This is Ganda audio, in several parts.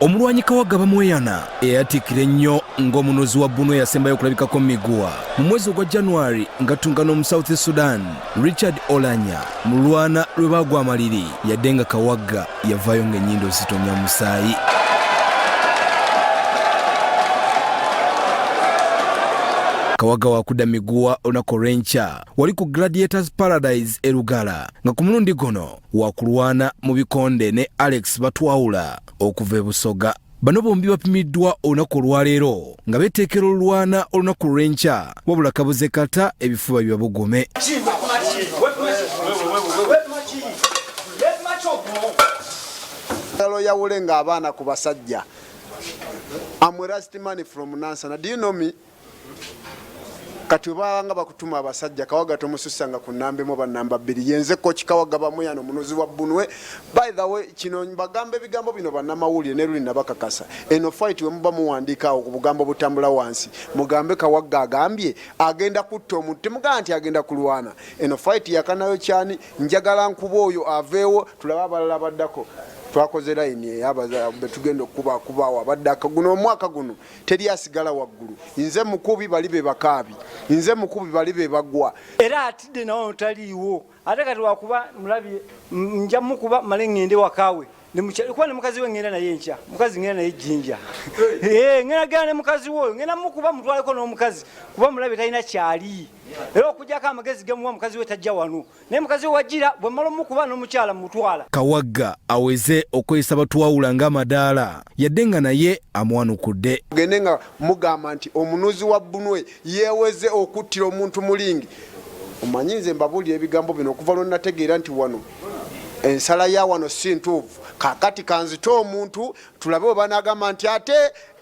Omulwanyi Kawaga Bamweyana eyatikira ennyo ng'omunozi wa Bunwe yasembayo okulabikako Miguwa mu mwezi gwa January ng'atungana mu South Sudan. Richard Olanya mulwana lwe bagwa amaliri yadde nga Kawaga yavaayo ng'ennyindo zitonya musaayi. Kawaga wakudda Miguwa olunaku olw'enkya wali ku Gladiators Paradise e Lugala nga ku mulundi guno wakulwana mu bikonde ne Alex Batwawula okuva e Busoga. Bano bombi bapimiddwa olunaku olwaleero nga beeteekera olulwana olunaku olw'enkya wabula kabuze kata ebifuba bya bugume. Yawule nga abaana ku basajja. I'm a Rusty man from Nansana. Do you know me? Kati banga bakutuma abasajja Kawaga tomususanga ku nambe mu banamba 2 yenze coach Kawaga Bamweyana omunozi wa Bunwe. By the way kino bagambe bigambo bino bannamawulire ne luli nabakakasa eno fight we muba muwandika ku bugambo butambula wansi mugambe Kawaga agambye agenda kutta omuntu muga nti agenda kulwana eno fight yakanayo cyani njagala nkuba oyo aveewo tulaba abalala baddako twakoze line yabaza betugendo kubawa abadaka guno omwaka guno teri asigala waggulu inze mukubi balibe bakabi inze mukubi balibe bagwa era atide nawo taliwo ate kati wakuba mulabi nja mukuba malengende wakawe kwa ne mukazi we ngenda naye ncha mukazi ngenda naye jinja ngenda gane mukazi wo ngenda mukuba mutwale ko no mukazi kuba mulabi talina kyali era okujjako amagezi gemuwa mukazi we tajja wano naye mukazi we wajira bwe malo mukuba n'omukyala mutwala. Kawaga aweze okwesa Batwawula ng'amadaala yadde nga naye amwanukudde. Gende nga mugamba nti omunozi wa Bunwe yeeweze okuttira omuntu mulingi omanyinze mbabulira ebigambo bino okuva lwe nategeera nti wano ensala ya wano si ntuufu kakati kanzito omuntu tulabe bwe banagamba nti ate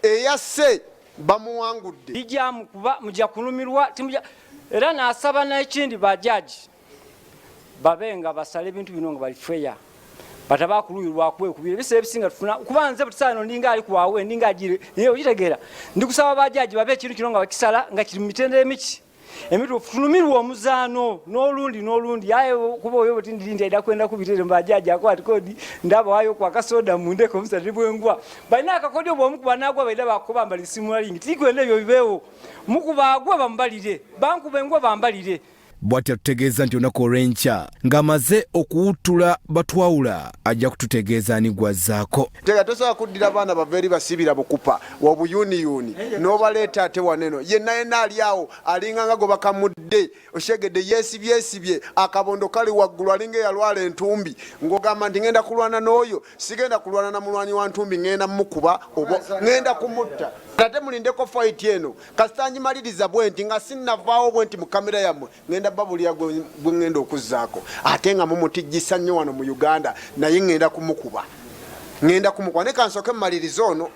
eyasse bamuwangudde ijjamu kuba mujja kulumirwa era n'asaba n'ekindi bajaji babenga basale ebintu bino nga bali fair batabakuluyirwa kwekubira bise ebisinga tufuna kubanze butisano ndinga ali kwawe ndinga agire ye okitegeera ndikusaba bajaji babe ekintu kino nga bakisala nga kiri mitende emiki emitu tulumirwa omuzaano n'olundi yaye kuba oyo butindindi aida kwenda kubitere mbajaji akwati kodi ndaba wayo kwa kasoda munde ko musati bwengwa balina akakodi obwomukuba nagwa baida bakuba mbali simulingi tikwende ebyo bibeewo mukuba agwa bambalire banku bengwa bambalire. Bw'atya tutegeeza nti olunaku olw'enkya ng'amaze okuwuttula Batwawula ajja kututegeeza ani gwazzaako. Tega tosobola kuddira abaana bava eri basibira bukupa wabuyuniyuni n'obaleeta ate waneno yenna ali awo alinga nga gwe bakamudde oshegedde yeesibye akabondo kali waggulu alinga eyalwala entumbi ng'ogamba nti ngenda kulwana n'oyo sigenda kulwana na mulwanyi wa ntumbi ngenda mukuba oba ngenda kumutta. Ate mulindeko fight eno kasitanyi maliriza bwenti nga sinnavaawo bwenti mu kamera yammwe ngenda babulya gwe ngenda okuzzaako ate nga mumutijjisa nnyo wano mu Uganda naye ngenda kumukuba ne kansooke mu malirizo ono